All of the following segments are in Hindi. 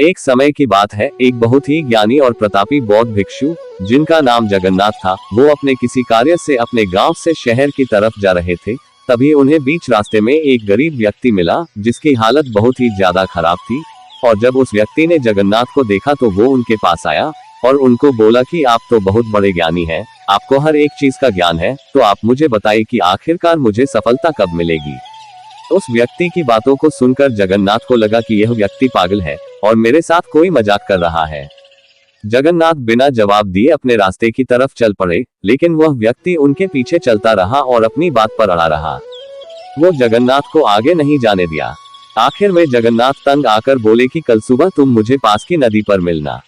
एक समय की बात है, एक बहुत ही ज्ञानी और प्रतापी बौद्ध भिक्षु, जिनका नाम जगन्नाथ था, वो अपने किसी कार्य से अपने गांव से शहर की तरफ जा रहे थे। तभी उन्हें बीच रास्ते में एक गरीब व्यक्ति मिला, जिसकी हालत बहुत ही ज्यादा खराब थी। और जब उस व्यक्ति ने जगन्नाथ को देखा तो वो उनके पास आया और उनको बोला कि आप तो बहुत बड़े ज्ञानी हैं, आपको हर एक चीज का ज्ञान है, तो आप मुझे बताइए कि आखिरकार मुझे सफलता कब मिलेगी। उस व्यक्ति की बातों को सुनकर जगन्नाथ को लगा कि यह व्यक्ति पागल है और मेरे साथ कोई मजाक कर रहा है। जगन्नाथ बिना जवाब दिए अपने रास्ते की तरफ चल पड़े, लेकिन वह व्यक्ति उनके पीछे चलता रहा और अपनी बात पर अड़ा रहा। वो जगन्नाथ को आगे नहीं जाने दिया। आखिर में जगन्नाथ तंग आकर बोले कि कल सुबह तुम मुझे पास की नदी पर मिलना।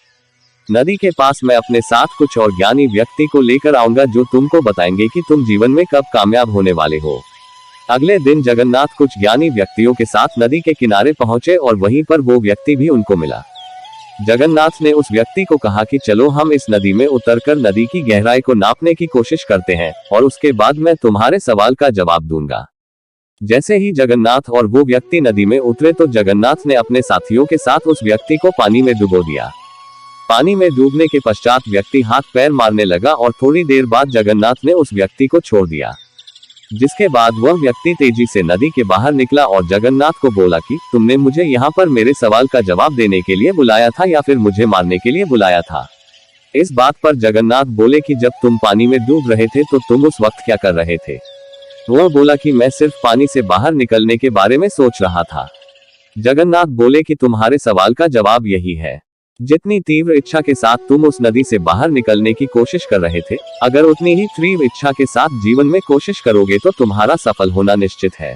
नदी के पास मैं अपने साथ कुछ और ज्ञानी व्यक्ति को लेकर आऊंगा, जो तुमको बताएंगे कि तुम जीवन में कब कामयाब होने वाले हो। अगले दिन जगन्नाथ कुछ ज्ञानी व्यक्तियों के साथ नदी के किनारे पहुंचे और वहीं पर वो व्यक्ति भी उनको मिला। जगन्नाथ ने उस व्यक्ति को कहा कि चलो हम इस नदी में उतरकर नदी की गहराई को नापने की कोशिश करते हैं और उसके बाद मैं तुम्हारे सवाल का जवाब दूंगा। जैसे ही जगन्नाथ और वो व्यक्ति नदी में उतरे तो जगन्नाथ ने अपने साथियों के साथ उस व्यक्ति को पानी में डुबो दिया। पानी में डूबने के पश्चात व्यक्ति हाथ पैर मारने लगा और थोड़ी देर बाद जगन्नाथ ने उस व्यक्ति को छोड़ दिया, जिसके बाद वह व्यक्ति तेजी से नदी के बाहर निकला और जगन्नाथ को बोला कि तुमने मुझे यहाँ पर मेरे सवाल का जवाब देने के लिए बुलाया था या फिर मुझे मारने के लिए बुलाया था। इस बात पर जगन्नाथ बोले कि जब तुम पानी में डूब रहे थे तो तुम उस वक्त क्या कर रहे थे। वह बोला कि मैं सिर्फ पानी से बाहर निकलने के बारे में सोच रहा था। जगन्नाथ बोले कि तुम्हारे सवाल का जवाब यही है। जितनी तीव्र इच्छा के साथ तुम उस नदी से बाहर निकलने की कोशिश कर रहे थे, अगर उतनी ही तीव्र इच्छा के साथ जीवन में कोशिश करोगे तो तुम्हारा सफल होना निश्चित है।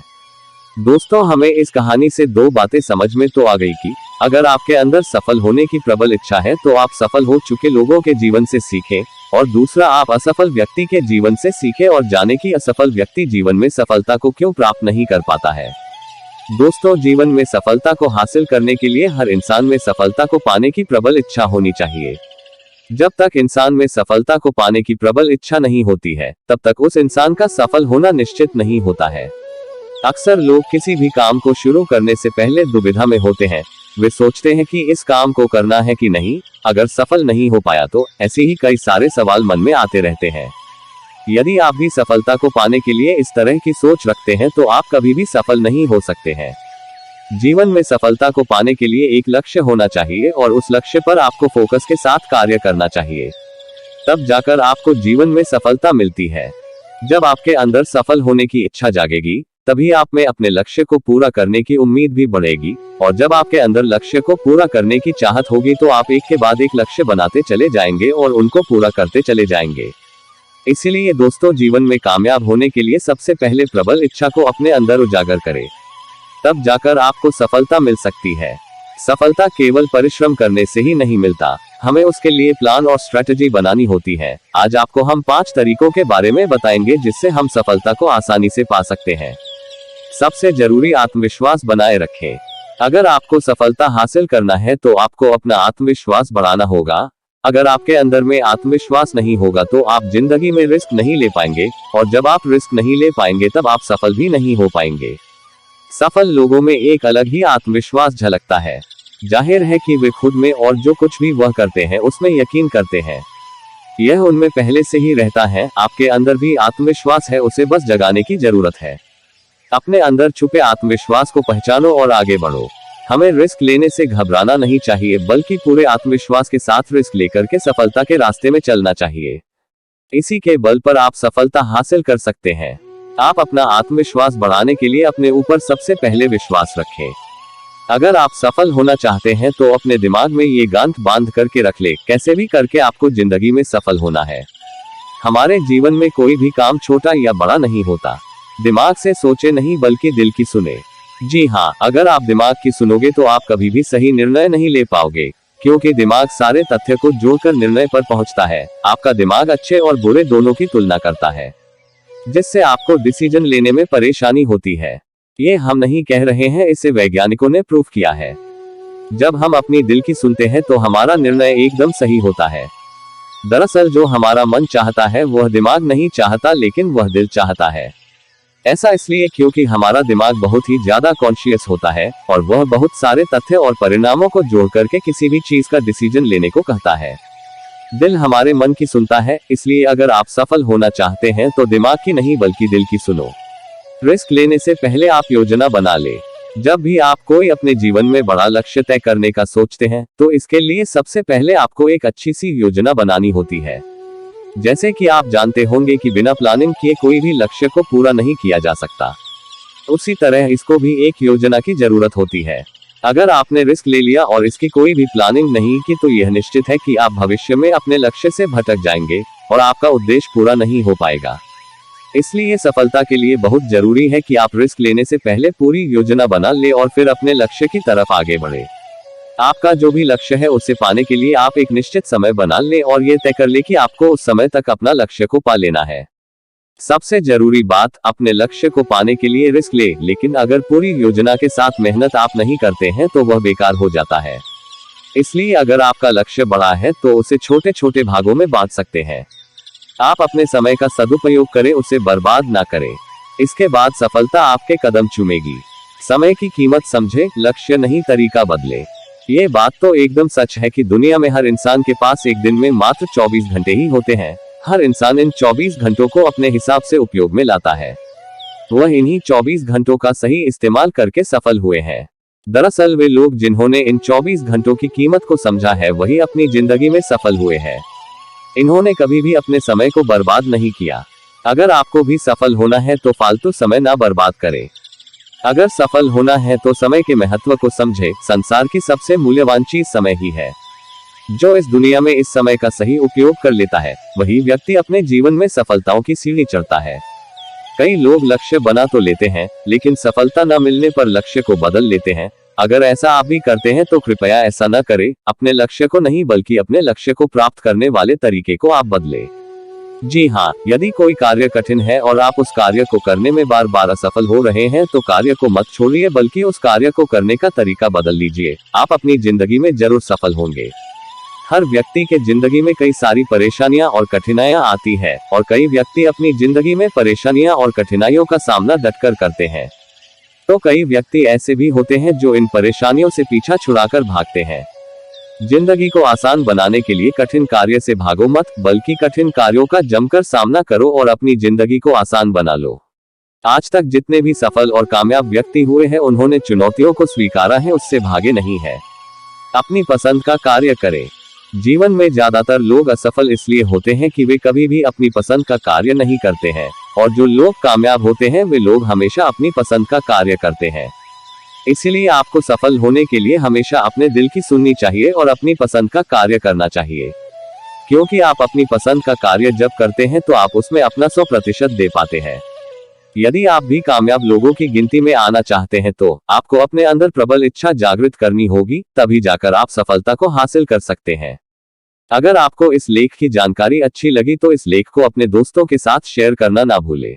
दोस्तों, हमें इस कहानी से दो बातें समझ में तो आ गई कि अगर आपके अंदर सफल होने की प्रबल इच्छा है तो आप सफल हो चुके लोगों के जीवन से सीखें, और दूसरा, आप असफल व्यक्ति के जीवन से सीखें और जाने कि असफल व्यक्ति जीवन में सफलता को क्यों प्राप्त नहीं कर पाता है। दोस्तों, जीवन में सफलता को हासिल करने के लिए हर इंसान में सफलता को पाने की प्रबल इच्छा होनी चाहिए। जब तक इंसान में सफलता को पाने की प्रबल इच्छा नहीं होती है, तब तक उस इंसान का सफल होना निश्चित नहीं होता है। अक्सर लोग किसी भी काम को शुरू करने से पहले दुविधा में होते हैं। वे सोचते हैं कि इस काम को करना है कि नहीं, अगर सफल नहीं हो पाया तो, ऐसे ही कई सारे सवाल मन में आते रहते हैं। यदि आप भी सफलता को पाने के लिए इस तरह की सोच रखते हैं तो आप कभी भी सफल नहीं हो सकते हैं। जीवन में सफलता को पाने के लिए एक लक्ष्य होना चाहिए और उस लक्ष्य पर आपको फोकस के साथ कार्य करना चाहिए। तब जाकर आपको जीवन में सफलता मिलती है। जब आपके अंदर सफल होने की इच्छा जागेगी, तभी आप में अपने लक्ष्य को पूरा करने की उम्मीद भी बढ़ेगी, और जब आपके अंदर लक्ष्य को पूरा करने की चाहत होगी तो आप एक के बाद एक लक्ष्य बनाते चले जाएंगे और उनको पूरा करते चले जाएंगे। इसीलिए दोस्तों, जीवन में कामयाब होने के लिए सबसे पहले प्रबल इच्छा को अपने अंदर उजागर करें, तब जाकर आपको सफलता मिल सकती है। सफलता केवल परिश्रम करने से ही नहीं मिलता, हमें उसके लिए प्लान और स्ट्रेटजी बनानी होती है। आज आपको हम 5 तरीकों के बारे में बताएंगे जिससे हम सफलता को आसानी से पा सकते हैं। सबसे जरूरी, आत्मविश्वास बनाए रखें। अगर आपको सफलता हासिल करना है तो आपको अपना आत्मविश्वास बढ़ाना होगा। अगर आपके अंदर में आत्मविश्वास नहीं होगा तो आप जिंदगी में रिस्क नहीं ले पाएंगे, और जब आप रिस्क नहीं ले पाएंगे तब आप सफल भी नहीं हो पाएंगे। सफल लोगों में एक अलग ही आत्मविश्वास झलकता है। जाहिर है कि वे खुद में और जो कुछ भी वह करते हैं उसमें यकीन करते हैं। यह उनमें पहले से ही रहता है। आपके अंदर भी आत्मविश्वास है, उसे बस जगाने की जरूरत है। अपने अंदर छुपे आत्मविश्वास को पहचानो और आगे बढ़ो। हमें रिस्क लेने से घबराना नहीं चाहिए, बल्कि पूरे आत्मविश्वास के साथ रिस्क लेकर के सफलता के रास्ते में चलना चाहिए। इसी के बल पर आप सफलता हासिल कर सकते हैं। आप अपना आत्मविश्वास बढ़ाने के लिए अपने ऊपर सबसे पहले विश्वास रखें। अगर आप सफल होना चाहते हैं तो अपने दिमाग में ये गांठ बांध करके रख ले, कैसे भी करके आपको जिंदगी में सफल होना है। हमारे जीवन में कोई भी काम छोटा या बड़ा नहीं होता। दिमाग से सोचे नहीं, बल्कि दिल की सुने। जी हाँ, अगर आप दिमाग की सुनोगे तो आप कभी भी सही निर्णय नहीं ले पाओगे, क्योंकि दिमाग सारे तथ्य को जोड़कर निर्णय पर पहुंचता है। आपका दिमाग अच्छे और बुरे दोनों की तुलना करता है, जिससे आपको डिसीजन लेने में परेशानी होती है। ये हम नहीं कह रहे हैं, इसे वैज्ञानिकों ने प्रूफ किया है। जब हम अपनी दिल की सुनते हैं तो हमारा निर्णय एकदम सही होता है। दरअसल जो हमारा मन चाहता है वह दिमाग नहीं चाहता, लेकिन वह दिल चाहता है। ऐसा इसलिए क्योंकि हमारा दिमाग बहुत ही ज्यादा कॉन्शियस होता है और वह बहुत सारे तथ्य और परिणामों को जोड़ करके किसी भी चीज का डिसीजन लेने को कहता है। दिल हमारे मन की सुनता है, इसलिए अगर आप सफल होना चाहते हैं तो दिमाग की नहीं बल्कि दिल की सुनो। रिस्क लेने से पहले आप योजना बना ले। जब भी आप कोई अपने जीवन में बड़ा लक्ष्य तय करने का सोचते हैं तो इसके लिए सबसे पहले आपको एक अच्छी सी योजना बनानी होती है। जैसे कि आप जानते होंगे कि बिना प्लानिंग किए कोई भी लक्ष्य को पूरा नहीं किया जा सकता, उसी तरह इसको भी एक योजना की जरूरत होती है। अगर आपने रिस्क ले लिया और इसकी कोई भी प्लानिंग नहीं की तो यह निश्चित है कि आप भविष्य में अपने लक्ष्य से भटक जाएंगे और आपका उद्देश्य पूरा नहीं हो पाएगा। इसलिए सफलता के लिए बहुत जरूरी है कि आप रिस्क लेने से पहले पूरी योजना बना ले और फिर अपने लक्ष्य की तरफ आगे बढ़े। आपका जो भी लक्ष्य है उसे पाने के लिए आप एक निश्चित समय बना ले और ये तय कर ले कि आपको उस समय तक अपना लक्ष्य को पा लेना है। सबसे जरूरी बात, अपने लक्ष्य को पाने के लिए रिस्क ले, लेकिन अगर पूरी योजना के साथ मेहनत आप नहीं करते हैं तो वह बेकार हो जाता है। इसलिए अगर आपका लक्ष्य बड़ा है तो उसे छोटे छोटे भागों में बांट सकते हैं। आप अपने समय का सदुपयोग करें, उसे बर्बाद ना करें। इसके बाद सफलता आपके कदम चूमेगी। समय की कीमत समझे, लक्ष्य नहीं तरीका बदले। ये बात तो एकदम सच है कि दुनिया में हर इंसान के पास एक दिन में मात्र 24 घंटे ही होते हैं। हर इंसान इन 24 घंटों को अपने हिसाब से उपयोग में लाता है। वह इन्हीं 24 घंटों का सही इस्तेमाल करके सफल हुए हैं। दरअसल वे लोग जिन्होंने इन 24 घंटों की कीमत को समझा है वही अपनी जिंदगी में सफल हुए हैं। इन्होंने कभी भी अपने समय को बर्बाद नहीं किया। अगर आपको भी सफल होना है तो फालतू समय ना बर्बाद करें। अगर सफल होना है तो समय के महत्व को समझे। संसार की सबसे मूल्यवान चीज समय ही है। जो इस दुनिया में इस समय का सही उपयोग कर लेता है वही व्यक्ति अपने जीवन में सफलताओं की सीढ़ी चढ़ता है। कई लोग लक्ष्य बना तो लेते हैं लेकिन सफलता न मिलने पर लक्ष्य को बदल लेते हैं। अगर ऐसा आप भी करते हैं तो कृपया ऐसा न करें। अपने लक्ष्य को नहीं बल्कि अपने लक्ष्य को प्राप्त करने वाले तरीके को आप बदले। जी हाँ, यदि कोई कार्य कठिन है और आप उस कार्य को करने में बार बार असफल हो रहे हैं तो कार्य को मत छोड़िए बल्कि उस कार्य को करने का तरीका बदल लीजिए। आप अपनी जिंदगी में जरूर सफल होंगे। हर व्यक्ति के जिंदगी में कई सारी परेशानियां और कठिनाइयां आती है और कई व्यक्ति अपनी जिंदगी में परेशानियां और कठिनाइयों का सामना डटकर करते हैं। तो कई व्यक्ति ऐसे भी होते हैं जो इन परेशानियों से पीछा छुड़ाकर भागते हैं। जिंदगी को आसान बनाने के लिए कठिन कार्य से भागो मत, बल्कि कठिन कार्यों का जमकर सामना करो और अपनी जिंदगी को आसान बना लो। आज तक जितने भी सफल और कामयाब व्यक्ति हुए हैं उन्होंने चुनौतियों को स्वीकारा है, उससे भागे नहीं है। अपनी पसंद का कार्य करें। जीवन में ज्यादातर लोग असफल इसलिए होते हैं कि वे कभी भी अपनी पसंद का कार्य नहीं करते हैं, और जो लोग कामयाब होते हैं वे लोग हमेशा अपनी पसंद का कार्य करते हैं। इसलिए आपको सफल होने के लिए हमेशा अपने दिल की सुननी चाहिए और अपनी पसंद का कार्य करना चाहिए, क्योंकि आप अपनी पसंद का कार्य जब करते हैं तो आप उसमें अपना 100% दे पाते हैं। यदि आप भी कामयाब लोगों की गिनती में आना चाहते हैं तो आपको अपने अंदर प्रबल इच्छा जागृत करनी होगी, तभी जाकर आप सफलता को हासिल कर सकते हैं। अगर आपको इस लेख की जानकारी अच्छी लगी तो इस लेख को अपने दोस्तों के साथ शेयर करना ना भूलें।